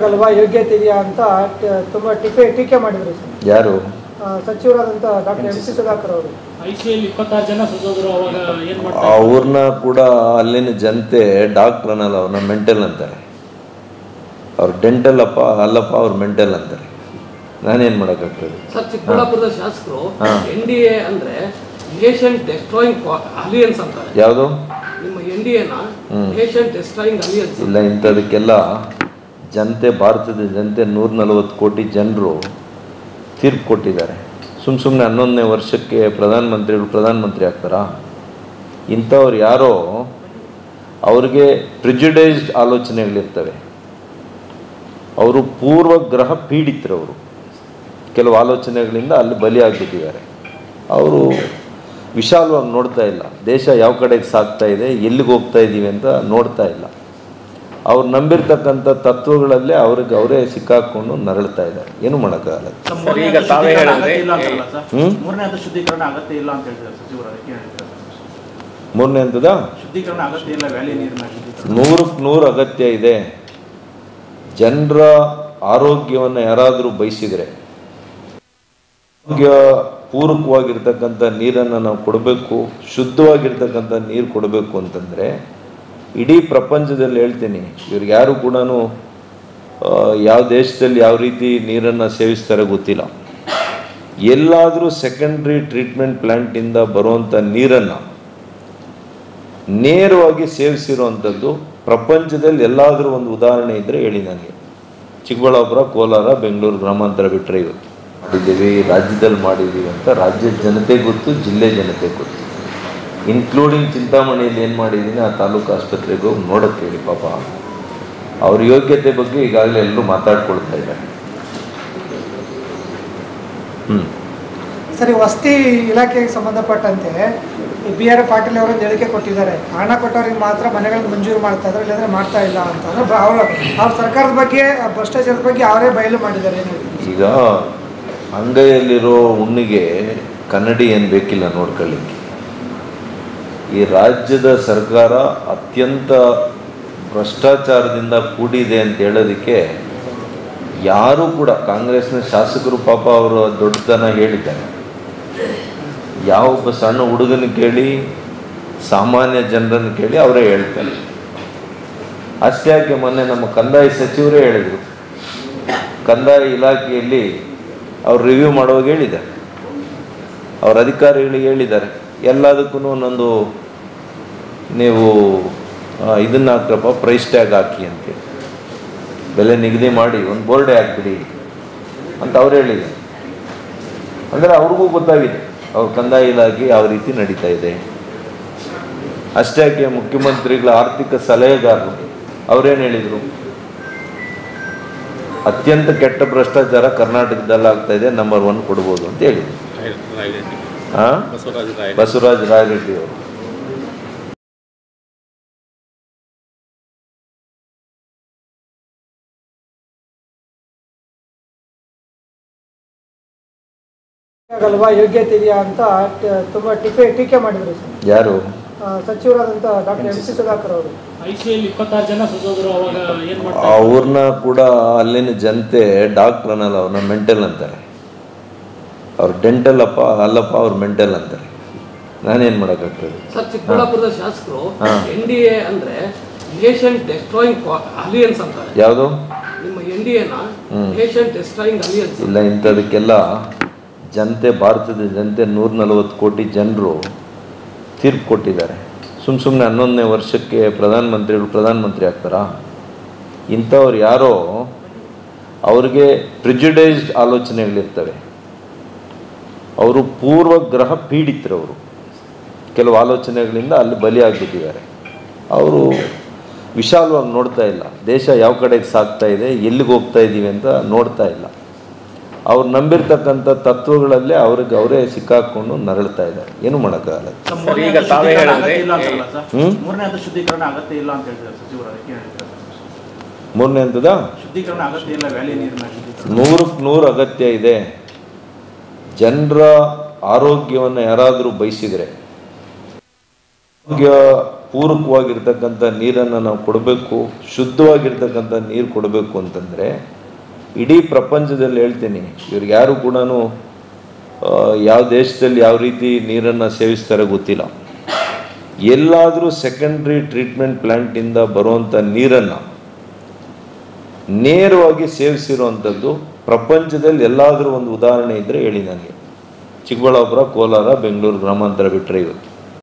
ಅಲ್ವಾ ಯೋಗ್ಯತೆ ಇದೆಯಾ ಅಂತ ತುಂಬಾ ಟೀಕೆ ಮಾಡಿದ್ರು ಸರ್. ಯಾರು? ಸಚಿವರಾದಂಥ ಡಾಕ್ಟರ್ ಎಂ ಸಿ ಸುಧಾಕರ್ ಅವರು. ಐಸಿಯಲ್ಲಿ 26 ಜನ ಸತ್ತೋದ್ರು. ಅವಾಗ ಏನು ಮಾಡ್ತಾರೆ? ಅವ್ರನ್ನ ಕೂಡ ಅಲ್ಲಿನ ಜನತೆ ಡಾಕ್ಟರ್ ಅನ್ನಲ್ಲ, ಅವ್ರನ್ನ ಮೆಂಟಲ್ ಅಂತಾರೆ. ಅವ್ರು ಡೆಂಟಲ್ ಅಲ್ಲಪ್ಪ, ಅವ್ರು ಮೆಂಟಲ್ ಅಂತಾರೆ. ನಾನೇನು ಮಾಡೋಕ್ಕಾಗ್ತದೆ ಸರ್? ಚಿಕ್ಕಬಳ್ಳಾಪುರದ ಶಾಸಕರು NDA ಅಂದ್ರೆ ನೇಷನ್ ಡೆಸ್ಟ್ರಾಯಿಂಗ್ ಅಲಿಯನ್ಸ್ ಅಂತಾರೆ. ಯಾವುದು? ನಿಮ್ಮ NDAನ ನೇಷನ್ ಡೆಸ್ಟ್ರಾಯಿಂಗ್ ಅಲಿಯನ್ಸ್. ಇಲ್ಲ, ಇಂಥದಕ್ಕೆಲ್ಲ ಜನತೆ, ಭಾರತದ ಜನತೆ 140 ಕೋಟಿ ಜನರು ತೀರ್ಪು ಕೊಟ್ಟಿದ್ದಾರೆ. ಸುಮ್ಮನೆ 11ನೇ ವರ್ಷಕ್ಕೆ ಪ್ರಧಾನಮಂತ್ರಿ ಆಗ್ತಾರಾ? ಇಂಥವ್ರು ಯಾರೋ ಅವ್ರಿಗೆ ಪ್ರಿಜುಡೈಸ್ಡ್ ಆಲೋಚನೆಗಳಿರ್ತವೆ. ಅವರು ಪೂರ್ವಗ್ರಹ ಪೀಡಿತರವರು. ಕೆಲವು ಆಲೋಚನೆಗಳಿಂದ ಅಲ್ಲಿ ಬಲಿಯಾಗ್ಬಿಟ್ಟಿದ್ದಾರೆ. ಅವರು ವಿಶಾಲವಾಗಿ ನೋಡ್ತಾ ಇಲ್ಲ. ದೇಶ ಯಾವ ಕಡೆಗೆ ಸಾಗ್ತಾ ಇದೆ, ಎಲ್ಲಿಗೆ ಹೋಗ್ತಾ ಇದ್ದೀವಿ ಅಂತ ನೋಡ್ತಾ ಇಲ್ಲ. ಅವ್ರು ನಂಬಿರ್ತಕ್ಕಂಥ ತತ್ವಗಳಲ್ಲೇ ಅವರೇ ಸಿಕ್ಕಾಕೊಂಡು ನರಳ್ತಾ ಇದ್ದಾರೆ. ಏನು ಮಾಡೋಕ್ಕಾಗಲ್ಲ. ಮೂರನೇ ಹಂತದ ಶುದ್ಧೀಕರಣ ಅಗತ್ಯ ಇಲ್ಲ. ವ್ಯಾಲಿ ನೀರಿನ ಶುದ್ಧೀಕರಣ 100% ಅಗತ್ಯ ಇದೆ. ಜನರ ಆರೋಗ್ಯವನ್ನು ಯಾರಾದರೂ ಬಯಸಿದರೆ ಆರೋಗ್ಯ ಪೂರಕವಾಗಿರ್ತಕ್ಕಂಥ ನೀರನ್ನು ನಾವು ಕೊಡಬೇಕು, ಶುದ್ಧವಾಗಿರ್ತಕ್ಕಂಥ ನೀರು ಕೊಡಬೇಕು ಅಂತಂದರೆ ಇಡೀ ಪ್ರಪಂಚದಲ್ಲಿ ಹೇಳ್ತೀನಿ, ಇವ್ರಿಗೆ ಯಾರು ಕೂಡ ಯಾವ ದೇಶದಲ್ಲಿ ಯಾವ ರೀತಿ ನೀರನ್ನು ಸೇವಿಸ್ತಾರೆ ಗೊತ್ತಿಲ್ಲ. ಎಲ್ಲಾದರೂ ಸೆಕೆಂಡ್ರಿ ಟ್ರೀಟ್ಮೆಂಟ್ ಪ್ಲ್ಯಾಂಟಿಂದ ಬರುವಂಥ ನೀರನ್ನು ನೇರವಾಗಿ ಸೇವಿಸಿರುವಂಥದ್ದು ಪ್ರಪಂಚದಲ್ಲಿ ಎಲ್ಲಾದರೂ ಒಂದು ಉದಾಹರಣೆ ಇದ್ದರೆ ಹೇಳಿ ನನಗೆ. ಚಿಕ್ಕಬಳ್ಳಾಪುರ, ಕೋಲಾರ, ಬೆಂಗಳೂರು ಗ್ರಾಮಾಂತರ ಬಿಟ್ಟರೆ ಇವತ್ತು ಮಾಡಿದ್ದೀವಿ, ರಾಜ್ಯದಲ್ಲಿ ಮಾಡಿದ್ದೀವಿ ಅಂತ ರಾಜ್ಯದ ಜನತೆ ಗೊತ್ತು, ಜಿಲ್ಲೆ ಜನತೆ ಗೊತ್ತು. ಇನ್ಕ್ಲೂಡಿಂಗ್ ಚಿಂತಾಮಣಿಯಲ್ಲಿ ಏನು ಮಾಡಿದ್ದೀನಿ ಆ ತಾಲೂಕು ಆಸ್ಪತ್ರೆಗೆ ಹೋಗಿ ನೋಡೋಕ್ಕೆ ಹೇಳಿ. ಪಾಪ ಅವ್ರ ಯೋಗ್ಯತೆ ಬಗ್ಗೆ ಈಗಾಗಲೇ ಎಲ್ಲರೂ ಮಾತಾಡ್ಕೊಳ್ತಾ ಇದ್ದಾರೆ. ಸರಿ, ವಸತಿ ಇಲಾಖೆಗೆ ಸಂಬಂಧಪಟ್ಟಂತೆ BR ಪಾಟೀಲ್ ಅವರೊಂದು ಹೇಳಿಕೆ ಕೊಟ್ಟಿದ್ದಾರೆ. ಹಣ ಕೊಟ್ಟವ್ರಿಗೆ ಮಾತ್ರ ಮನೆಗಳನ್ನು ಮಂಜೂರು ಮಾಡ್ತಾ ಇದ್ದಾರೆ, ಇಲ್ಲಾಂದರೆ ಮಾಡ್ತಾ ಇಲ್ಲ ಅಂತ. ಅವ್ರ ಸರ್ಕಾರದ ಬಗ್ಗೆ, ಭ್ರಷ್ಟಾಚಾರದ ಬಗ್ಗೆ ಅವರೇ ಬಯಲು ಮಾಡಿದ್ದಾರೆ. ಈಗ ಅಂಗೈಯಲ್ಲಿರೋ ಹುಣ್ಣಿಗೆ ಕನ್ನಡಿ ಏನು ಬೇಕಿಲ್ಲ ನೋಡ್ಕೊಳ್ಳಿಕ್ಕೆ. ಈ ರಾಜ್ಯದ ಸರ್ಕಾರ ಅತ್ಯಂತ ಭ್ರಷ್ಟಾಚಾರದಿಂದ ಕೂಡಿದೆ ಅಂತ ಹೇಳೋದಕ್ಕೆ ಯಾರೂ ಕೂಡ, ಕಾಂಗ್ರೆಸ್ನ ಶಾಸಕರು ಪಾಪ ಅವರು ದೊಡ್ಡತನ ಹೇಳಿದ್ದಾರೆ. ಯಾವ ಸಣ್ಣ ಹುಡುಗನ ಕೇಳಿ, ಸಾಮಾನ್ಯ ಜನರನ್ನು ಕೇಳಿ ಅವರೇ ಹೇಳ್ತಾರೆ. ಅಷ್ಟೇ ಯಾಕೆ, ಮೊನ್ನೆ ನಮ್ಮ ಕಂದಾಯ ಸಚಿವರೇ ಹೇಳಿದರು, ಕಂದಾಯ ಇಲಾಖೆಯಲ್ಲಿ ಅವ್ರು ರಿವ್ಯೂ ಮಾಡುವಾಗ ಹೇಳಿದ್ದಾರೆ, ಅವ್ರ ಅಧಿಕಾರಿಗಳಿಗೆ ಹೇಳಿದ್ದಾರೆ, ಎಲ್ಲದಕ್ಕೂ ಒಂದೊಂದು ನೀವು ಇದನ್ನು ಹಾಕ್ರಪ್ಪ, ಪ್ರೈಸ್ ಟ್ಯಾಗ್ ಹಾಕಿ ಅಂತೇಳಿ, ಬೆಲೆ ನಿಗದಿ ಮಾಡಿ ಒಂದು ಬೋರ್ಡೇ ಹಾಕ್ಬಿಡಿ ಅಂತ ಅವ್ರು ಹೇಳಿದ್ದಾರೆ. ಅಂದರೆ ಅವ್ರಿಗೂ ಗೊತ್ತಾಗಿದೆ ಅವ್ರ ಕಂದಾಯ ಇಲಾಖೆ ಯಾವ ರೀತಿ ನಡೀತಾ ಇದೆ. ಅಷ್ಟೇ ಯಾಕೆ, ಮುಖ್ಯಮಂತ್ರಿಗಳ ಆರ್ಥಿಕ ಸಲಹೆಗಾರರು ಅವರೇನು ಹೇಳಿದರು, ಅತ್ಯಂತ ಕೆಟ್ಟ ಭ್ರಷ್ಟಾಚಾರ ಕರ್ನಾಟಕದಲ್ಲಿ ಆಗ್ತಾ ಇದೆ, ನಂಬರ್ 1 ಕೊಡ್ಬೋದು ಅಂತ ಹೇಳಿದರು. ಬಸವರಾಜ ರಾಯರೆಡ್ಡಿ ಅವರು. ಅಲ್ವಾ ಯೋಗ್ಯತೆ ಇದೆಯಾ ಅಂತ ತುಂಬಾ ಟೀಕೆ ಮಾಡಿದ್ರು ಸರ್. ಯಾರು? ಸಚಿವರಾದಂಥ ಡಾಕ್ಟರ್ ಎಂ ಸಿ ಸುಧಾಕರ್ ಅವರು. ಐಸಿಯಲ್ಲಿ 26 ಜನ ಸತ್ತೋದ್ರು. ಅವಾಗ ಏನು ಮಾಡ್ತಾರೆ? ಅವ್ರನ್ನ ಕೂಡ ಅಲ್ಲಿನ ಜನತೆ ಡಾಕ್ಟರ್ ಅನ್ನಲ್ಲ, ಅವ್ರನ್ನ ಮೆಂಟಲ್ ಅಂತಾರೆ. ಅವ್ರು ಡೆಂಟಲ್ ಅಲ್ಲಪ್ಪ, ಅವ್ರು ಮೆಂಟಲ್ ಅಂತಾರೆ. ನಾನೇನು ಮಾಡೋಕ್ಕಾಗ್ತದೆ ಸರ್? ಚಿಕ್ಕಬಳ್ಳಾಪುರದ ಶಾಸಕರು NDA ಅಂದ್ರೆ ನೇಷನ್ ಡೆಸ್ಟ್ರಾಯಿಂಗ್ ಅಲಿಯನ್ಸ್ ಅಂತಾರೆ. ಯಾವುದು? ನಿಮ್ಮ NDAನ ನೇಷನ್ ಡೆಸ್ಟ್ರಾಯಿಂಗ್ ಅಲಿಯನ್ಸ್. ಇಲ್ಲ, ಇಂಥದಕ್ಕೆಲ್ಲ ಜನತೆ, ಭಾರತದ ಜನತೆ 140 ಕೋಟಿ ಜನರು ತೀರ್ಪು ಕೊಟ್ಟಿದ್ದಾರೆ. ಸುಮ್ಮನೆ 11ನೇ ವರ್ಷಕ್ಕೆ ಪ್ರಧಾನಮಂತ್ರಿ ಆಗ್ತಾರಾ? ಇಂಥವ್ರು ಯಾರೋ ಅವ್ರಿಗೆ ಪ್ರಿಜುಡೈಸ್ಡ್ ಆಲೋಚನೆಗಳಿರ್ತವೆ. ಅವರು ಪೂರ್ವಗ್ರಹ ಪೀಡಿತರವರು. ಕೆಲವು ಆಲೋಚನೆಗಳಿಂದ ಅಲ್ಲಿ ಬಲಿಯಾಗ್ಬಿಟ್ಟಿದ್ದಾರೆ. ಅವರು ವಿಶಾಲವಾಗಿ ನೋಡ್ತಾ ಇಲ್ಲ. ದೇಶ ಯಾವ ಕಡೆಗೆ ಸಾಗ್ತಾ ಇದೆ, ಎಲ್ಲಿಗೆ ಹೋಗ್ತಾ ಇದ್ದೀವಿ ಅಂತ ನೋಡ್ತಾ ಇಲ್ಲ. ಅವ್ರು ನಂಬಿರ್ತಕ್ಕಂಥ ತತ್ವಗಳಲ್ಲೇ ಅವರೇ ಸಿಕ್ಕಾಕೊಂಡು ನರಳ್ತಾ ಇದ್ದಾರೆ. ಏನು ಮಾಡೋಕ್ಕಾಗಲ್ಲ. ಮೂರನೇ ಹಂತದ ಶುದ್ಧೀಕರಣ ಅಗತ್ಯ ಇಲ್ಲ ಅಂತ ಹೇಳಿದ್ದಾರೆ ಸಚಿವರು. ಅದಕ್ಕೆ ಹೇಳಿದ್ದಾರೆ. ಮೂರನೇ ಹಂತದ ಶುದ್ಧೀಕರಣ ಅಗತ್ಯ ಇಲ್ಲ. ವ್ಯಾಲಿ ನೀರಿನ ಶುದ್ಧೀಕರಣ 100% ಅಗತ್ಯ ಇದೆ. ಜನರ ಆರೋಗ್ಯವನ್ನು ಯಾರಾದರೂ ಬಯಸಿದರೆ, ಆರೋಗ್ಯ ಪೂರಕವಾಗಿರ್ತಕ್ಕಂಥ ನೀರನ್ನು ನಾವು ಕೊಡಬೇಕು, ಶುದ್ಧವಾಗಿರ್ತಕ್ಕಂಥ ನೀರು ಕೊಡಬೇಕು ಅಂತಂದರೆ ಇಡೀ ಪ್ರಪಂಚದಲ್ಲಿ ಹೇಳ್ತೀನಿ, ಇವ್ರಿಗೆ ಯಾರು ಕೂಡ ಯಾವ ದೇಶದಲ್ಲಿ ಯಾವ ರೀತಿ ನೀರನ್ನು ಸೇವಿಸ್ತಾರೆ ಗೊತ್ತಿಲ್ಲ. ಎಲ್ಲಾದರೂ ಸೆಕೆಂಡ್ರಿ ಟ್ರೀಟ್ಮೆಂಟ್ ಪ್ಲ್ಯಾಂಟಿಂದ ಬರುವಂಥ ನೀರನ್ನು ನೇರವಾಗಿ ಸೇವಿಸಿರುವಂಥದ್ದು ಪ್ರಪಂಚದಲ್ಲಿ ಎಲ್ಲಾದರೂ ಒಂದು ಉದಾಹರಣೆ ಇದ್ದರೆ ಹೇಳಿ ನನಗೆ. ಚಿಕ್ಕಬಳ್ಳಾಪುರ, ಕೋಲಾರ, ಬೆಂಗಳೂರು ಗ್ರಾಮಾಂತರ ಬಿಟ್ಟರೆ ಇವತ್ತು